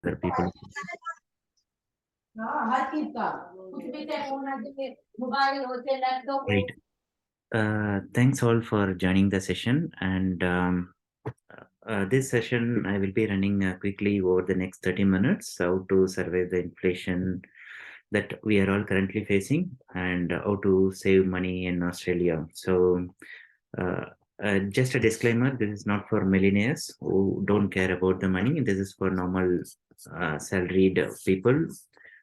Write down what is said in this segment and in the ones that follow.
for people. Right. Thanks all for joining the session. And this session, I will be running quickly over the next 30 minutes, how to survive the inflation that we are all currently facing and how to save money in Australia. So, uh, just a disclaimer, this is not for millionaires who don't care about the money. This is for normal salaried people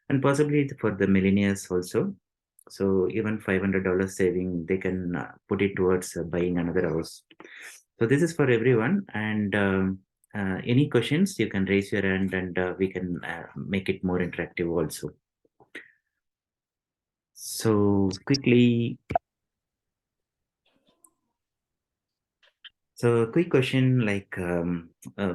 and possibly for the millionaires also. So even $500 saving, they can put it towards buying another house. So this is for everyone. And any questions, you can raise your hand and we can make it more interactive also. So quickly, so quick question, like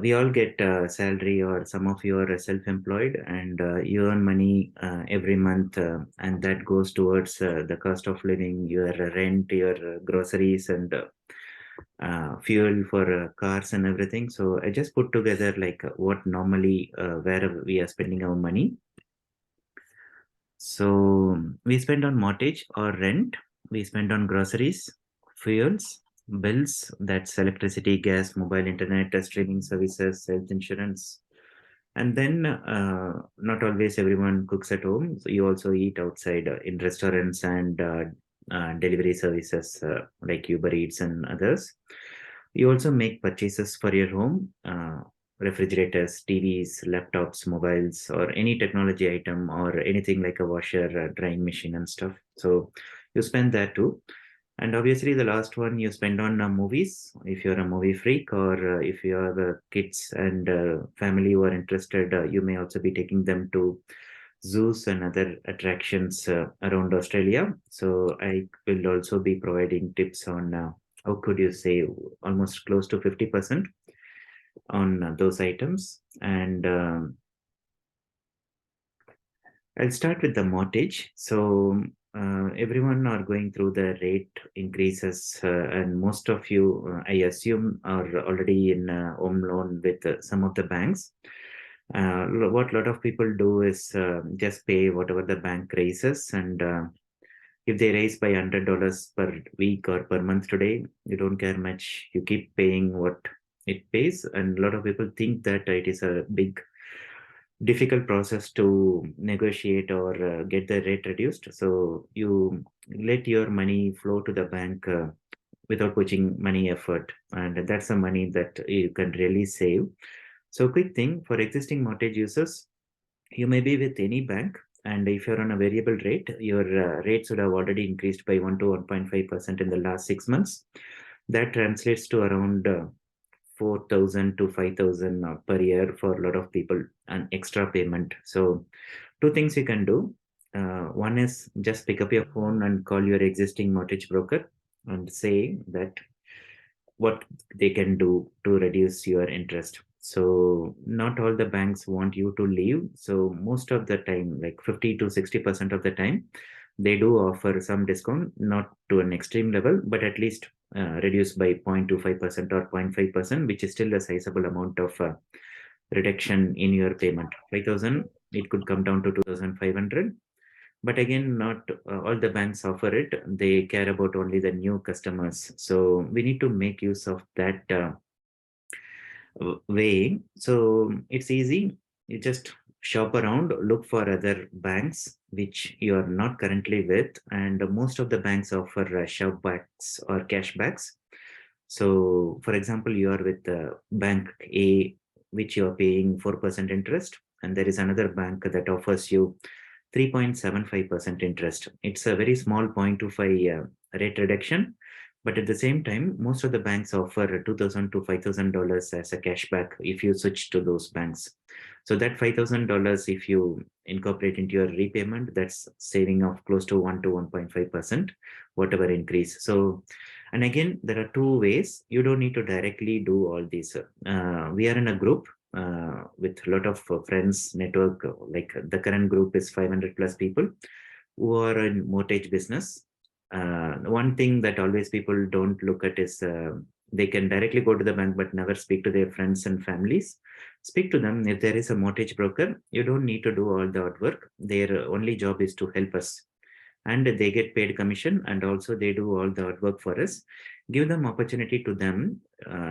we all get salary, or some of you are self-employed and you earn money every month, and that goes towards the cost of living, your rent, your groceries, and fuel for cars and everything. So I just put together like what normally where we are spending our money. So we spend on mortgage or rent, we spend on groceries, fuels, bills, that's electricity, gas, mobile internet, streaming services, health insurance. And then not always everyone cooks at home. So you also eat outside in restaurants and delivery services like Uber Eats and others. You also make purchases for your home, refrigerators, TVs, laptops, mobiles, or any technology item or anything like a washer, drying machine, and stuff. So you spend that too. And obviously, the last one you spend on movies. If you're a movie freak, or if you have kids and family who are interested, you may also be taking them to zoos and other attractions around Australia. So I will also be providing tips on how could you save almost close to 50% on those items. And I'll start with the mortgage. So everyone are going through the rate increases, and most of you, I assume, are already in home loan with some of the banks. What a lot of people do is just pay whatever the bank raises, and if they raise by $100 per week or per month today, you don't care much. You keep paying what it pays, and a lot of people think that it is a big difficult process to negotiate or get the rate reduced. So you let your money flow to the bank without putting money effort, and that's the money that you can really save. So quick thing for existing mortgage users, you may be with any bank, and if you're on a variable rate, your rates would have already increased by 1 to 1.5% in the last 6 months. That translates to around 4,000 to 5,000 per year for a lot of people, an extra payment. So two things you can do. One is just pick up your phone and call your existing mortgage broker and say that what they can do to reduce your interest. So not all the banks want you to leave. So most of the time, like 50 to 60% of the time, they do offer some discount, not to an extreme level, but at least reduced by 0.25% or 0.5%, which is still a sizable amount of reduction in your payment. 5,000, it could come down to 2,500. But again, not all the banks offer it. They care about only the new customers. So we need to make use of that way. So it's easy. You just shop around, look for other banks which you are not currently with, and most of the banks offer shopbacks or cashbacks. So, for example, you are with bank A, which you are paying 4% interest, and there is another bank that offers you 3.75% interest. It's a very small 0.25 rate reduction, but at the same time, most of the banks offer $2,000 to $5,000 as a cashback if you switch to those banks. So that $5,000, if you incorporate into your repayment, that's saving of close to 1 to 1.5%, whatever increase. So, and again, there are two ways. You don't need to directly do all these. We are in a group with a lot of friends network. Like the current group is 500 plus people who are in mortgage business. One thing that always people don't look at is they can directly go to the bank but never speak to their friends and families. Speak to them. If there is a mortgage broker, you don't need to do all the hard work. Their only job is to help us, and they get paid commission, and also they do all the hard work for us. Give them opportunity to them.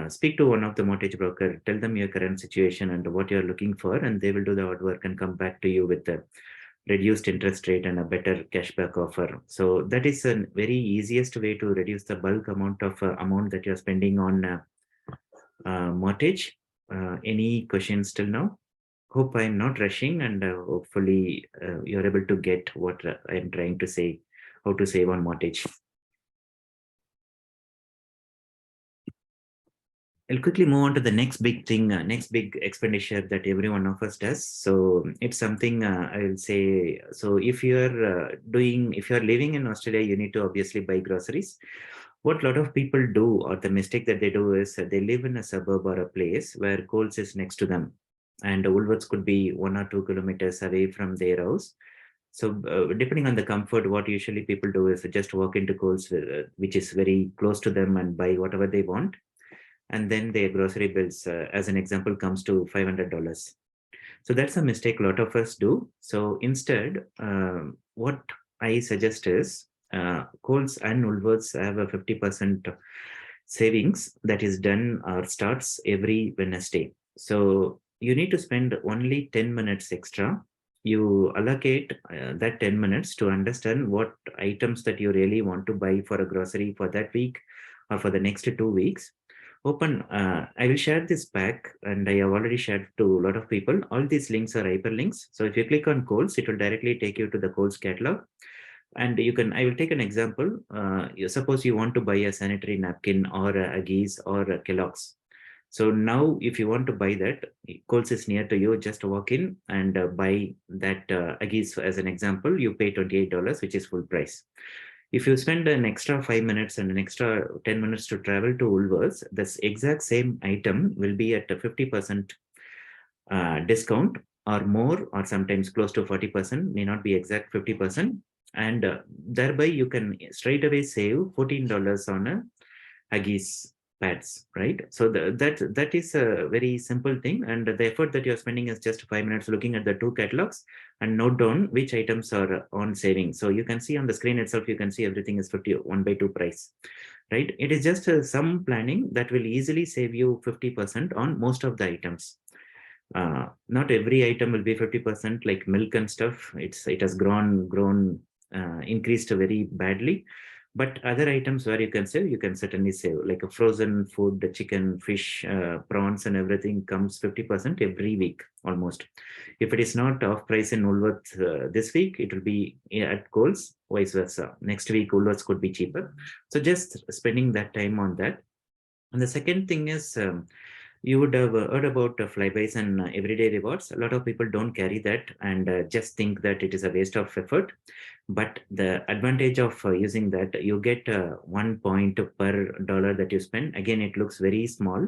Speak to one of the mortgage broker, tell them your current situation and what you're looking for, and they will do the hard work and come back to you with a reduced interest rate and a better cashback offer. So that is a very easiest way to reduce the bulk amount of amount that you're spending on mortgage. Any questions till now? Hope I'm not rushing, and hopefully you're able to get what I'm trying to say, how to save on mortgage. I'll quickly move on to the next big thing, next big expenditure that every one of us does. So it's something I will say. So if if you're living in Australia, you need to obviously buy groceries. What a lot of people do, or the mistake that they do, is they live in a suburb or a place where Coles is next to them, and Woolworths could be 1 or 2 kilometers away from their house. So depending on the comfort, what usually people do is just walk into Coles, which is very close to them, and buy whatever they want, and then their grocery bills, as an example, comes to $500. So that's a mistake a lot of us do. So instead, what I suggest is Coles and Woolworths have a 50% savings that is done or starts every Wednesday. So you need to spend only 10 minutes extra. You allocate that 10 minutes to understand what items that you really want to buy for a grocery for that week or for the next 2 weeks. I will share this pack, and I have already shared to a lot of people. All these links are hyperlinks. So if you click on Coles, it will directly take you to the Coles catalog. And I will take an example. Suppose you want to buy a sanitary napkin or a Aggies or a Kellogg's. So now if you want to buy that, Coles is near to you, just walk in and buy that Aggies as an example. You pay $28, which is full price. If you spend an extra 5 minutes and an extra 10 minutes to travel to Woolworths, this exact same item will be at a 50% discount or more, or sometimes close to 40%, may not be exact 50%. And thereby you can straight away save $14 on a Huggies pads, right? So that is a very simple thing, and the effort that you're spending is just 5 minutes looking at the two catalogs and note down which items are on saving. So you can see on the screen itself, you can see everything is 51/2 price, right? It is just some planning that will easily save you 50% on most of the items. Not every item will be 50%, like milk and stuff. It has grown increased very badly. But other items where you can certainly save, like a frozen food, the chicken, fish, prawns, and everything comes 50% every week almost. If it is not off price in Woolworths this week, it will be at Coles, vice versa. Next week, Woolworths could be cheaper. So just spending that time on that. And the second thing is, you would have heard about flybys and everyday rewards. A lot of people don't carry that and just think that it is a waste of effort. But the advantage of using that, you get 1 point per dollar that you spend. Again, it looks very small,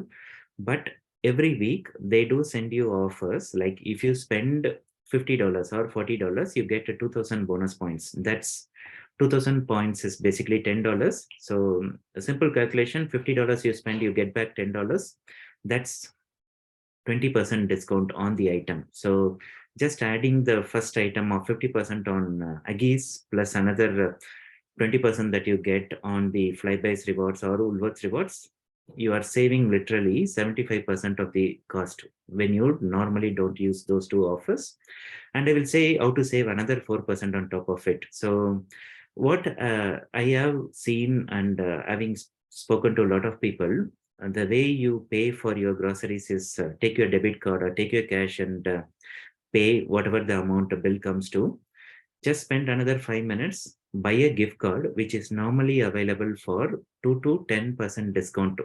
but every week they do send you offers. Like if you spend $50 or $40, you get 2,000 bonus points. That's 2,000 points is basically $10. So a simple calculation, $50 you spend, you get back $10. That's 20% discount on the item. So just adding the first item of 50% on Aggies plus another 20% that you get on the Flybys rewards or Woolworths rewards, you are saving literally 75% of the cost when you normally don't use those two offers. And I will say how to save another 4% on top of it. So what I have seen, and having spoken to a lot of people, the way you pay for your groceries is take your debit card or take your cash and pay whatever the amount the bill comes to. Just spend another 5 minutes, buy a gift card, which is normally available for 2 to 10% discount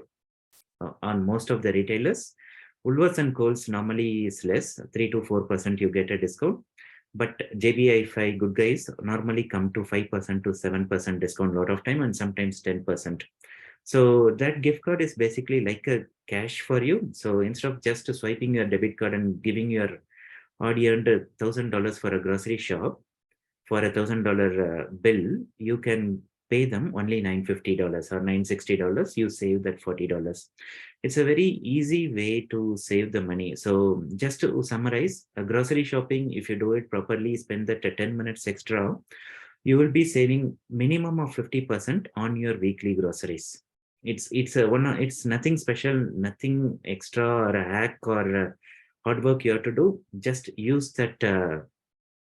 on most of the retailers. Woolworths and Coles normally is less, 3 to 4% you get a discount. But JBI-Fi Good Guys normally come to 5% to 7% discount a lot of time, and sometimes 10%. So that gift card is basically like a cash for you. So instead of just swiping your debit card and giving your already earned $1,000 for a grocery shop, for $1,000 bill, you can pay them only $950 or $960. You save that $40. It's a very easy way to save the money. So just to summarize, grocery shopping, if you do it properly, spend that 10 minutes extra, you will be saving minimum of 50% on your weekly groceries. It's nothing special, nothing extra or a hack or hard work you have to do. Just use that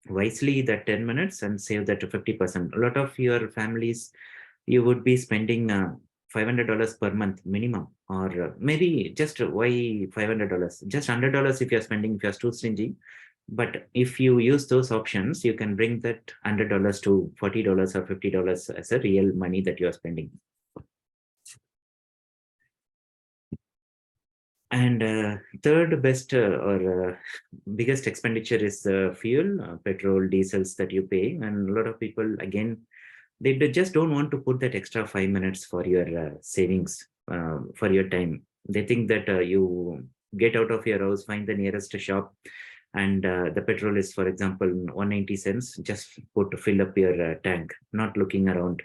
wisely, that 10 minutes, and save that to 50%. A lot of your families, you would be spending $500 per month minimum, or maybe just why $500, just $100 if you're spending, if you're too stingy. But if you use those options, you can bring that $100 to $40 or $50 as a real money that you are spending. And third best or biggest expenditure is fuel, petrol, diesels that you pay. And a lot of people, again, they just don't want to put that extra 5 minutes for your savings, for your time. They think that you get out of your house, find the nearest shop, and the petrol is, for example, 190 cents. Just put to fill up your tank, not looking around.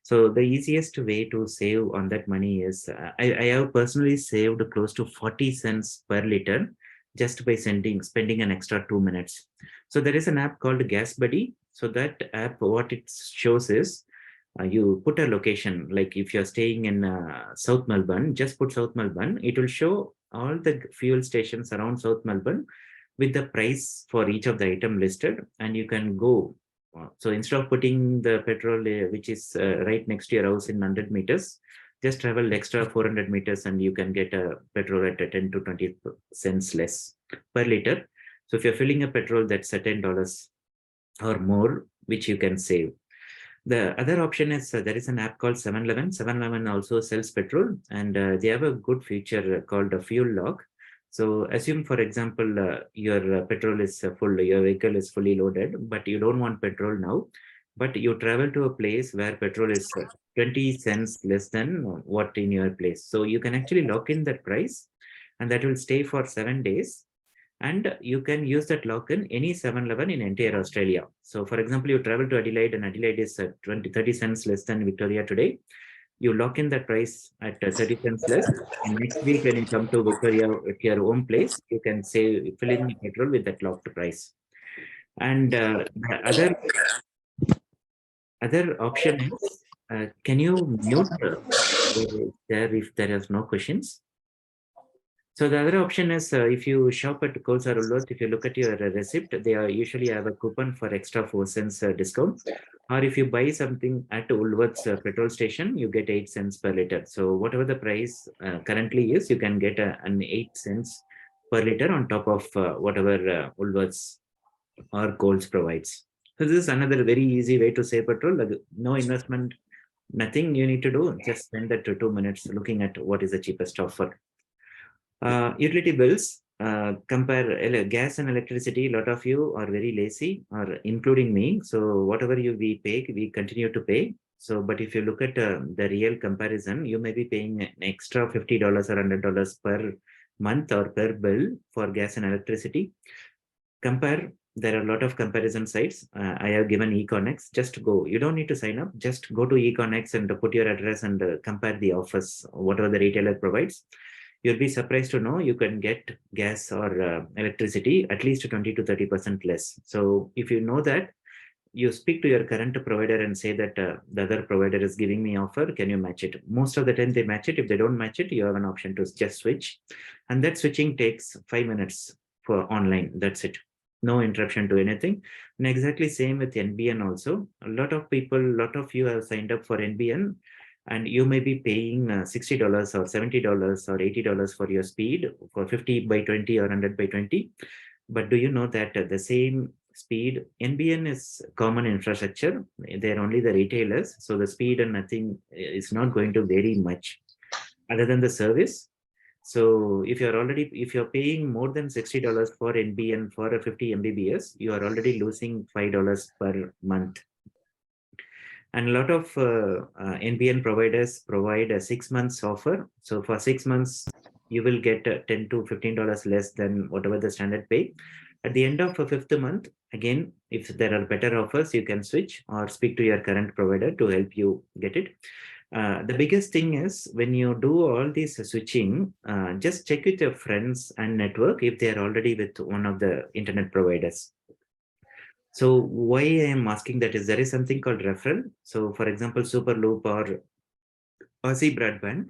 So the easiest way to save on that money is I have personally saved close to 40 cents per liter just by spending an extra 2 minutes. So there is an app called Gas Buddy. So that app, what it shows is you put a location, like if you're staying in South Melbourne, just put South Melbourne. It will show all the fuel stations around South Melbourne with the price for each of the item listed, and you can go. So instead of putting the petrol, which is right next to your house in 100 meters, just travel extra 400 meters and you can get a petrol at a 10 to 20 cents less per liter. So if you're filling a petrol, that's at $10 or more, which you can save. The other option is there is an app called 7-Eleven. 7-Eleven also sells petrol, and they have a good feature called a fuel log. So assume, for example, your petrol is full, your vehicle is fully loaded, but you don't want petrol now. But you travel to a place where petrol is 20 cents less than what in your place. So you can actually lock in that price, and that will stay for 7 days, and you can use that lock in any 7-Eleven in entire Australia. So for example, you travel to Adelaide and Adelaide is 30 cents less than Victoria today. You lock in that price at 30 cents less. And next week, when you come to Victoria at your own place, you can say fill in the petrol with that locked price. And the other option is, can you mute there if there is no questions? So the other option is if you shop at Coles or Woolworths, if you look at your receipt, they are usually have a coupon for extra 4 cents discount. Or if you buy something at Woolworths petrol station, you get 8 cents per liter. So whatever the price currently is, you can get an 8 cents per liter on top of whatever Woolworths or Coles provides. So this is another very easy way to save petrol. Like, no investment, nothing you need to do. Just spend that 2 minutes looking at what is the cheapest offer. Utility bills, compare gas and electricity. A lot of you are very lazy, or including me. So whatever we pay, we continue to pay. So, but if you look at the real comparison, you may be paying an extra $50 or $100 per month or per bill for gas and electricity. Compare. There are a lot of comparison sites. I have given Econex. Just go. You don't need to sign up. Just go to Econex and put your address and compare the offers, whatever the retailer provides. You'll be surprised to know you can get gas or electricity at least 20 to 30% less. So if you know that, you speak to your current provider and say that the other provider is giving me offer, can you match it? Most of the time they match it. If they don't match it, you have an option to just switch. And that switching takes 5 minutes for online. That's it. No interruption to anything. And exactly same with NBN also. A lot of people, a lot of you have signed up for NBN, and you may be paying $60 or $70 or $80 for your speed for 50 by 20 or 100 by 20. But do you know that the same speed, NBN is common infrastructure, they're only the retailers, so the speed and nothing is not going to vary much other than the service. So if you're paying more than $60 for NBN for a 50 Mbps, you are already losing $5 per month. And a lot of NBN providers provide a 6 months offer. So for 6 months, you will get $10 to $15 less than whatever the standard pay. At the end of a fifth month, again, if there are better offers, you can switch or speak to your current provider to help you get it. The biggest thing is when you do all this switching, just check with your friends and network if they are already with one of the internet providers. So why I am asking that is there is something called referral. So for example, Superloop or Aussie Broadband,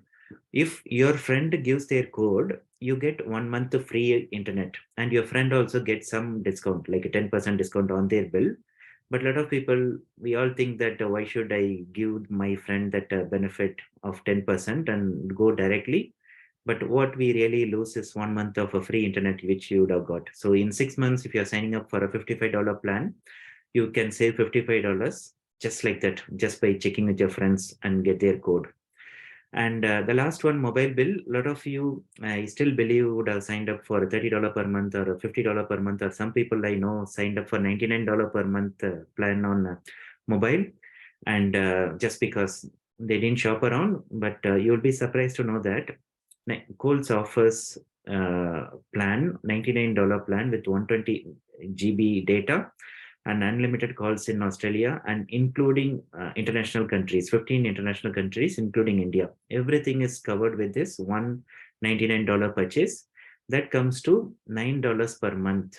if your friend gives their code, you get 1 month of free internet, and your friend also gets some discount, like a 10% discount on their bill. But a lot of people, we all think that why should I give my friend that benefit of 10% and go directly? But what we really lose is 1 month of a free internet, which you would have got. So in 6 months, if you're signing up for a $55 plan, you can save $55 just like that, just by checking with your friends and get their code. And the last one, mobile bill. A lot of you, I still believe, would have signed up for $30 per month or $50 per month, or some people I know signed up for $99 per month plan on mobile. And just because they didn't shop around, but you'll be surprised to know that Coles offers plan, $99 plan with 120 GB data and unlimited calls in Australia, and including international countries, 15 international countries, including India. Everything is covered with this $199 purchase. That comes to $9 per month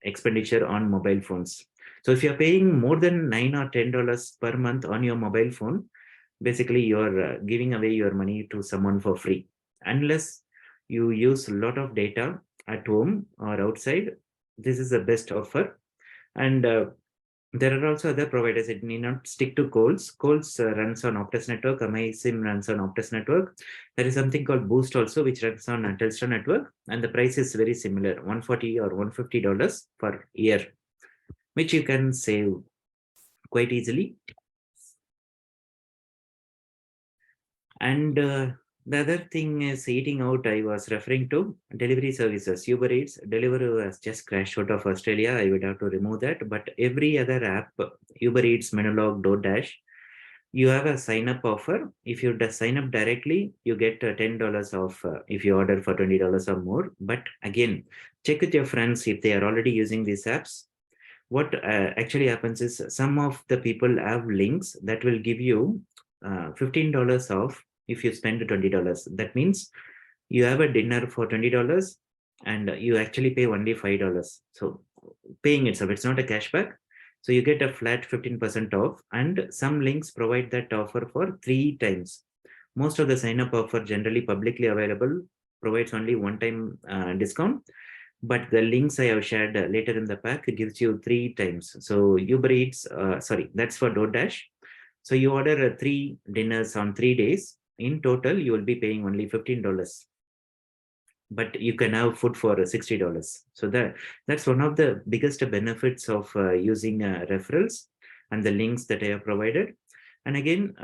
expenditure on mobile phones. So if you're paying more than $9 or $10 per month on your mobile phone, basically you're giving away your money to someone for free. Unless you use a lot of data at home or outside, this is the best offer. And there are also other providers. It need not stick to Coles. Coles runs on Optus network. MySIM runs on Optus network. There is something called Boost also, which runs on Telstra network, and the price is very similar, $140 or $150 per year, which you can save quite easily. And the other thing is eating out. I was referring to delivery services. Uber Eats, Deliveroo has just crashed out of Australia. I would have to remove that. But every other app, Uber Eats, Menulog, DoorDash, you have a sign up offer. If you sign up directly, you get $10 off if you order for $20 or more. But again, check with your friends if they are already using these apps. What actually happens is some of the people have links that will give you $15 off if you spend $20. That means you have a dinner for $20 and you actually pay only $5. So paying itself, it's not a cashback. So you get a flat 15% off, and some links provide that offer for 3 times. Most of the sign up offer, generally publicly available, provides only one time discount, but the links I have shared later in the pack gives you 3 times. So Uber Eats, sorry, that's for DoorDash. So you order 3 dinners on 3 days. In total, you will be paying only $15, but you can have food for $60. So that's one of the biggest benefits of using referrals and the links that I have provided. And again,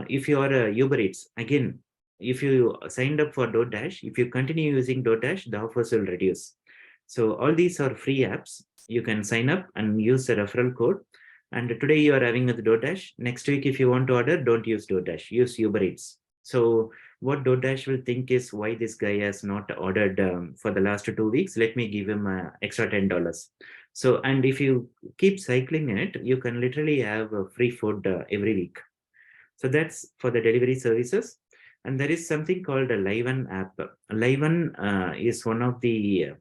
if you are a Uber Eats, again, if you signed up for DoorDash, if you continue using DoorDash, the offers will reduce. So all these are free apps. You can sign up and use the referral code. And today you are having with DoorDash. Next week, if you want to order, don't use DoorDash, use Uber Eats. So what DoorDash will think is, why this guy has not ordered for the last 2 weeks. Let me give him extra $10. So, and if you keep cycling it, you can literally have free food every week. So that's for the delivery services. And there is something called a Liven app. Liven is one of the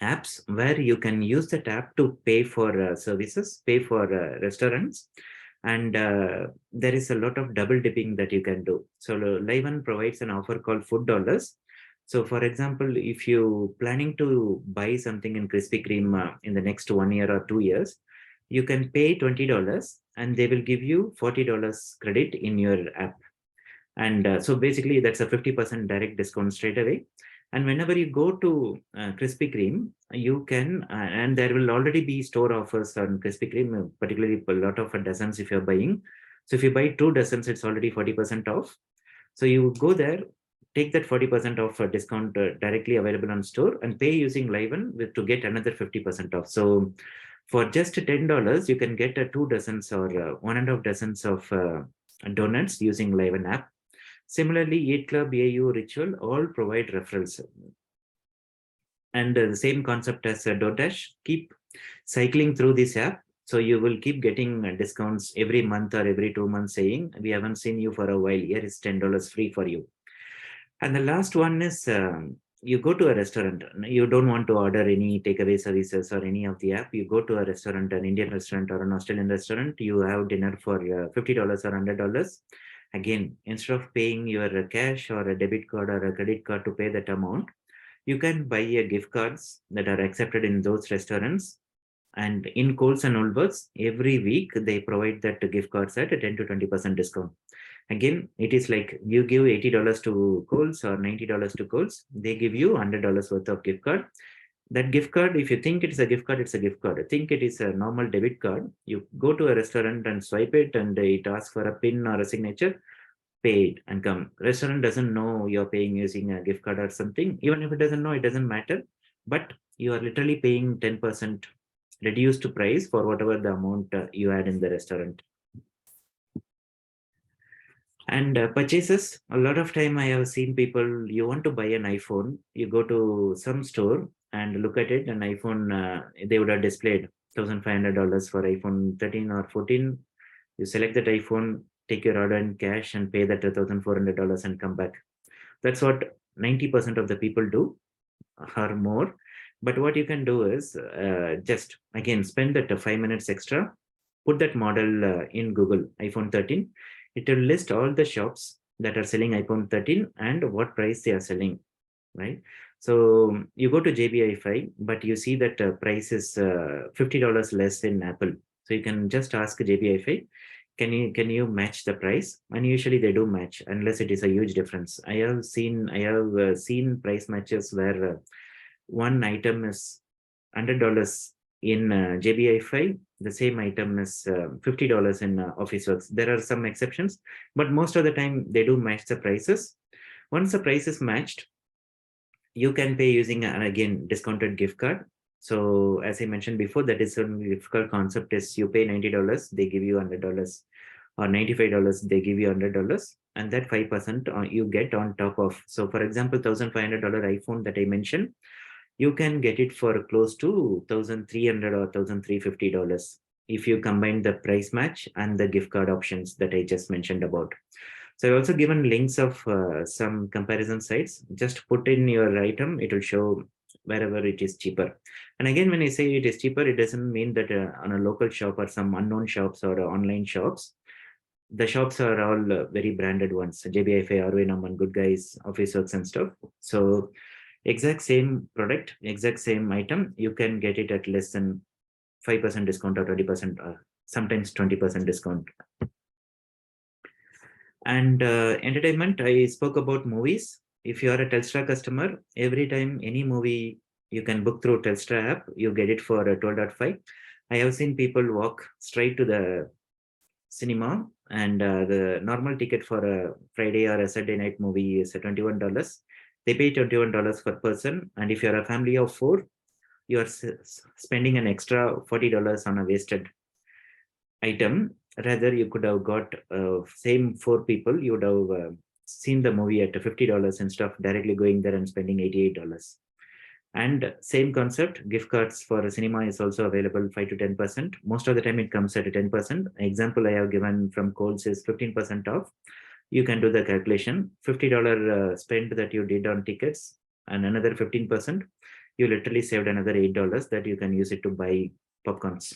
apps where you can use that app to pay for services, pay for restaurants, and there is a lot of double dipping that you can do. So Liven provides an offer called Food Dollars. So for example, if you planning to buy something in Krispy Kreme in the next 1 year or 2 years, you can pay $20 and they will give you $40 credit in your app. And so basically that's a 50% direct discount straight away. And whenever you go to Krispy Kreme, you can, and there will already be store offers on Krispy Kreme, particularly a lot of dozens if you're buying. So if you buy 2 dozens, it's already 40% off. So you go there, take that 40% off discount directly available on store, and pay using Liven to get another 50% off. So for just $10, you can get 2 dozens or 1.5 dozens of donuts using Liven app. Similarly, Eat Club, AU, Ritual all provide referrals. And the same concept as DoorDash, keep cycling through this app. So you will keep getting discounts every month or every 2 months saying, we haven't seen you for a while. Here is $10 free for you. And the last one is you go to a restaurant. You don't want to order any takeaway services or any of the app. You go to a restaurant, an Indian restaurant or an Australian restaurant. You have dinner for $50 or $100. Again, instead of paying your cash or a debit card or a credit card to pay that amount, you can buy a gift cards that are accepted in those restaurants. And in Coles and Woolworths, every week they provide that gift cards at a 10 to 20% discount. Again, it is like you give $80 to Coles or $90 to Coles, they give you $100 worth of gift card. That gift card, if you think it's a gift card, it's a gift card. I think it is a normal debit card. You go to a restaurant and swipe it, and it asks for a PIN or a signature, pay it and come. Restaurant doesn't know you're paying using a gift card or something. Even if it doesn't know, it doesn't matter. But you are literally paying 10% reduced price for whatever the amount you had in the restaurant. And purchases, a lot of time I have seen people, you want to buy an iPhone, you go to some store and look at it, an iPhone, they would have displayed $1,500 for iPhone 13 or 14. You select that iPhone, take your order in cash and pay that $1,400 and come back. That's what 90% of the people do or more. But what you can do is just again spend that 5 minutes extra, put that model in Google, iPhone 13. It will list all the shops that are selling iPhone 13 and what price they are selling, right? So you go to JBI5, but you see that price is $50 less in Apple. So you can just ask JBI5, can you match the price? And usually they do match unless it is a huge difference. I have seen price matches where one item is $100 in JBI5, the same item is $50 in Officeworks. There are some exceptions, but most of the time they do match the prices. Once the price is matched, you can pay using an again discounted gift card. So as I mentioned before, that is a difficult concept is you pay $90, they give you $100, or $95, they give you $100, and that 5% you get on top of. So for example, $1,500 iPhone that I mentioned, you can get it for close to 1,300 or $1,350 if you combine the price match and the gift card options that I just mentioned about. So I've also given links of some comparison sites. Just put in your item, it will show wherever it is cheaper. And again, when I say it is cheaper, it doesn't mean that on a local shop or some unknown shops or online shops. The shops are all very branded ones, JBI, Arwin, Aman, Good Guys, Officeworks and stuff. So exact same product, exact same item, you can get it at less than 5% discount or 20%, sometimes 20% discount. And entertainment, I spoke about movies. If you are a Telstra customer, every time any movie you can book through Telstra app, you get it for 12.5. I have seen people walk straight to the cinema, and the normal ticket for a Friday or a Saturday night movie is $21. They pay $21 per person, and if you're a family of four, you are spending an extra $40 on a wasted item. Rather, you could have got same four people, you would have seen the movie at $50 instead of directly going there and spending $88. And same concept, gift cards for a cinema is also available 5 to 10%. Most of the time it comes at a 10%. Example I have given from Coles is 15% off. You can do the calculation. $50 spend that you did on tickets and another 15%, you literally saved another $8 that you can use it to buy popcorns.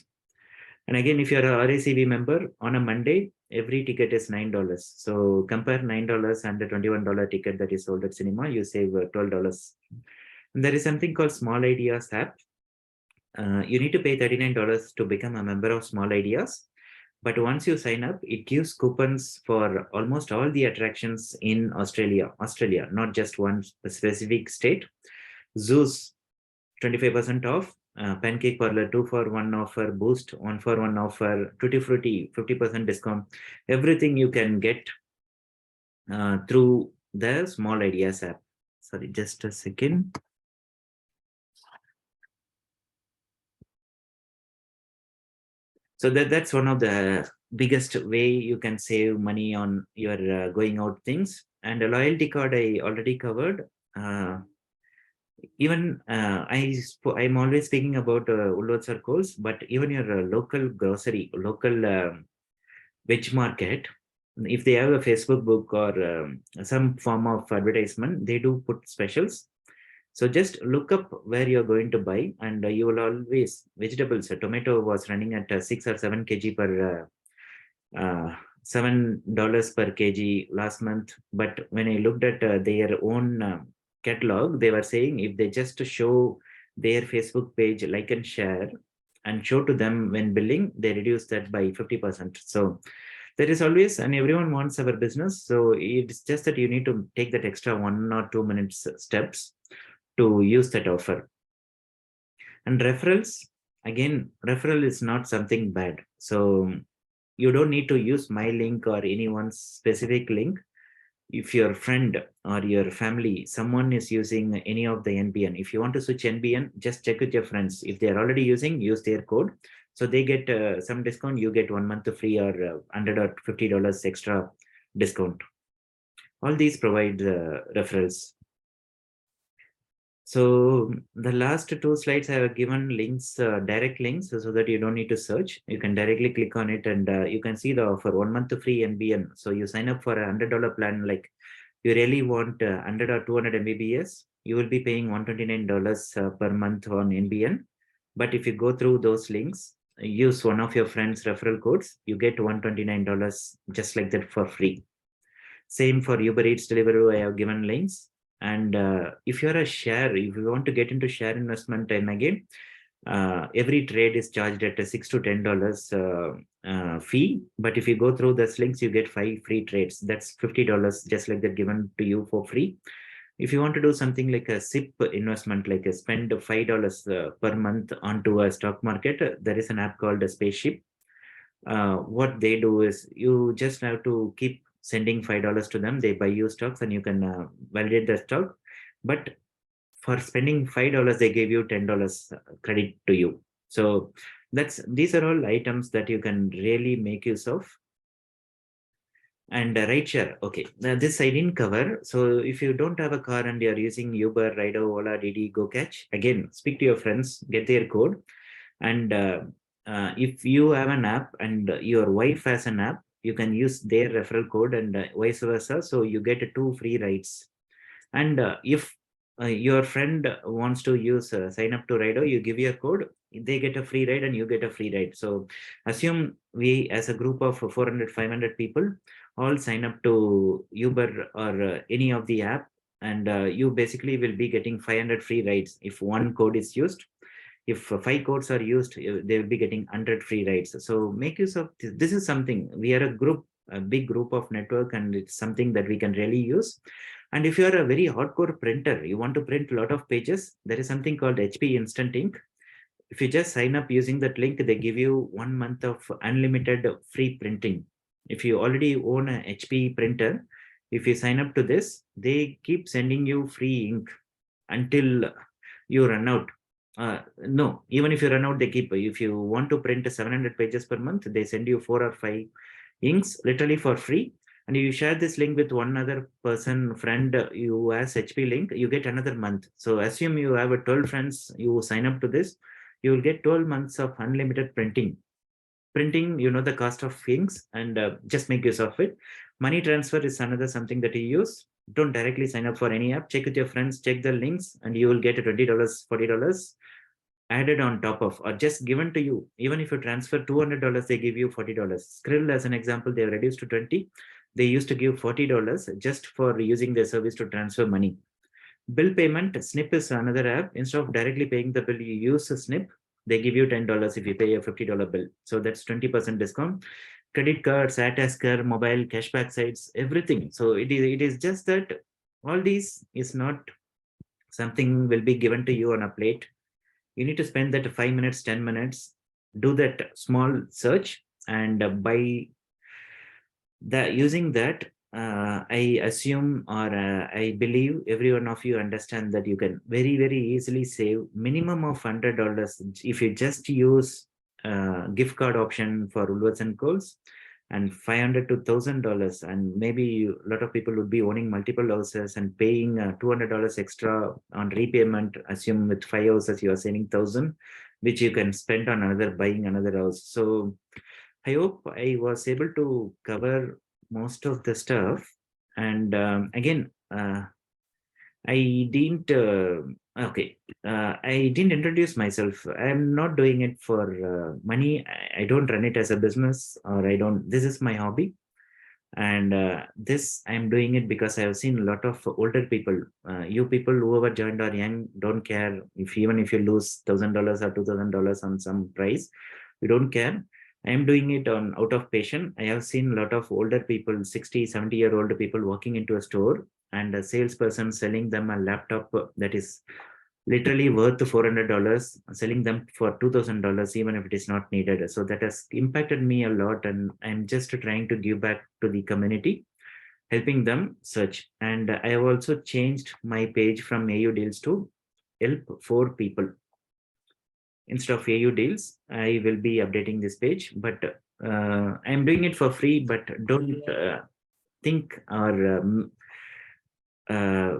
And again, if you're a RACV member, on a Monday, every ticket is $9. So compare $9 and the $21 ticket that is sold at cinema, you save $12. And there is something called Small Ideas app. You need to pay $39 to become a member of Small Ideas. But once you sign up, it gives coupons for almost all the attractions in Australia, not just one specific state. Zoos, 25% off. Pancake Parlor, 2-for-1 offer. Boost, 1-for-1 offer. Tutti Frutti, 50% discount. Everything you can get through the Small Ideas app. Sorry, just a second. So that's one of the biggest way you can save money on your going out things. And a loyalty card I already covered. Even I'm always speaking about Woolworths or Coles, but even your local grocery, local veg market, if they have a Facebook book or some form of advertisement, they do put specials. So just look up where you're going to buy, and you will always vegetables. A tomato was running at 6 or 7 kg per $7 per kg last month. But when I looked at their own catalog, they were saying if they just show their Facebook page, like and share, and show to them when billing, they reduce that by 50%. So there is always, and everyone wants our business. So it's just that you need to take that extra 1 or 2 minutes steps to use that offer. And referrals, again, referral is not something bad. So you don't need to use my link or anyone's specific link. If your friend or your family, someone is using any of the NBN, if you want to switch NBN, just check with your friends. If they're already using, use their code. So they get some discount, you get 1 month free or 100 or $50 extra discount. All these provide referrals. So the last two slides I have given links, direct links, so that you don't need to search. You can directly click on it, and you can see the offer 1 month free NBN. So you sign up for a $100 plan, like you really want 100 or 200 Mbps, you will be paying $129 per month on NBN. But if you go through those links, use one of your friends' referral codes, you get $129 just like that for free. Same for Uber Eats delivery, I have given links. And if you're a share, if you want to get into share investment, and again, every trade is charged at a $6 to $10 fee. But if you go through those links, you get 5 free trades. That's $50 just like that given to you for free. If you want to do something like a SIP investment, like a spend $5 per month onto a stock market, there is an app called a Spaceship. What they do is you just have to keep sending $5 to them. They buy you stocks, and you can validate the stock. But for spending $5, they gave you $10 credit to you. So these are all items that you can really make use of. And ride share, okay, now this I didn't cover. So if you don't have a car and you're using Uber, Rider, Ola, Didi, Go Catch, again, speak to your friends, get their code. And if you have an app and your wife has an app, you can use their referral code, and vice versa. So you get 2 free rides. And if your friend wants to use sign up to Rido, you give your code, they get a free ride and you get a free ride. So assume we, as a group of 400, 500 people, all sign up to Uber or any of the app, and you basically will be getting 500 free rides if one code is used. If 5 codes are used, they will be getting 100 free rides. So make use of this. This is something, we are a group, a big group of network, and it's something that we can really use. And if you are a very hardcore printer, you want to print a lot of pages, there is something called HP Instant Ink. If you just sign up using that link, they give you 1 month of unlimited free printing. If you already own a HP printer, if you sign up to this, they keep sending you free ink until you run out. No, even if you run out, they keep. If you want to print 700 pages per month, they send you 4 or 5 inks literally for free. And you share this link with one other person, friend, you has HP link, you get another month. So assume you have a 12 friends, you sign up to this, you will get 12 months of unlimited printing. Printing, you know the cost of inks, and just make use of it. Money transfer is another something that you use. Don't directly sign up for any app. Check with your friends, check the links, and you will get a $20, $40 added on top of, or just given to you. Even if you transfer $200, they give you $40. Skrill, as an example, they have reduced to 20. They used to give $40 just for using their service to transfer money. Bill payment, Snip is another app. Instead of directly paying the bill, you use a Snip. They give you $10 if you pay a $50 bill. So that's 20% discount. Credit cards, Atasker, mobile, cashback sites, everything. So it is just that all these is not something will be given to you on a plate. You need to spend that 5 minutes, 10 minutes, do that small search, and by the using that, I assume, or I believe every one of you understand that you can very, very easily save minimum of $100 if you just use gift card option for Woolworths and Coles. and $500 to $1,000, and maybe a lot of people would be owning multiple houses and paying $200 extra on repayment. Assume with 5 houses you are saving 1,000, which you can spend on another buying another house. So I hope I was able to cover most of the stuff. And again, I didn't. Okay, I didn't introduce myself. I'm not doing it for money. I don't run it as a business, or I don't. This is my hobby, and this I'm doing it because I have seen a lot of older people. You people whoever joined are young, don't care if even if you lose $1,000 or $2,000 on some price, we don't care. I am doing it on out of passion. I have seen a lot of older people, 60, 70-year-old people walking into a store, and a salesperson selling them a laptop that is literally worth $400, selling them for $2,000, even if it is not needed. So that has impacted me a lot, and I'm just trying to give back to the community, helping them search. And I have also changed my page from AU deals to help for people. Instead of AU deals, I will be updating this page, but I'm doing it for free. But don't think or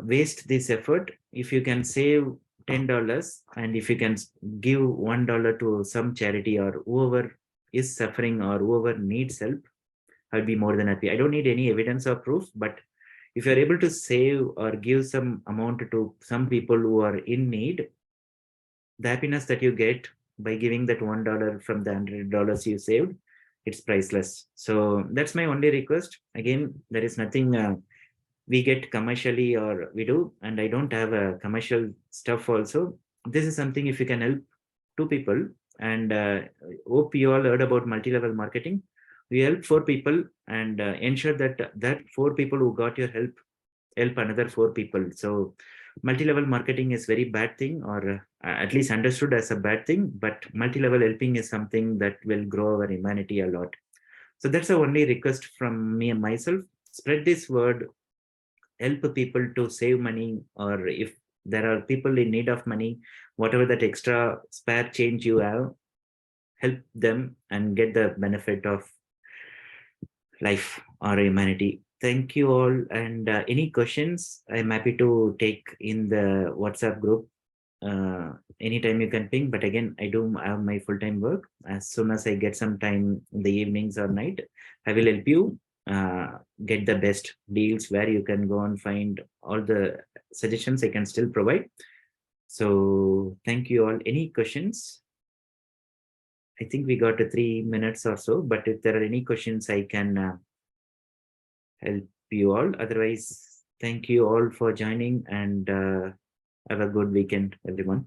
waste this effort. If you can save $10, and if you can give $1 to some charity or whoever is suffering or whoever needs help, I'll be more than happy. I don't need any evidence or proof, but if you're able to save or give some amount to some people who are in need, the happiness that you get by giving that $1 from the $100 you saved, it's priceless. So that's my only request. Again, there is nothing we get commercially or we do, and I don't have a commercial stuff also. This is something if you can help two people, and hope you all heard about multi-level marketing. We help four people, and ensure that that four people who got your help another four people. So multi-level marketing is very bad thing, or at least understood as a bad thing, but multi-level helping is something that will grow our humanity a lot. So that's the only request from me and myself. Spread this word, help people to save money, or if there are people in need of money, whatever that extra spare change you have, help them and get the benefit of life or humanity. Thank you all. And any questions, I'm happy to take in the WhatsApp group. Anytime you can ping, but again, I do have my full-time work. As soon as I get some time in the evenings or night, I will help you get the best deals, where you can go and find all the suggestions I can still provide. So thank you all. Any questions? I think we got 3 minutes or so, but if there are any questions, I can help you all. Otherwise, thank you all for joining, and have a good weekend, everyone.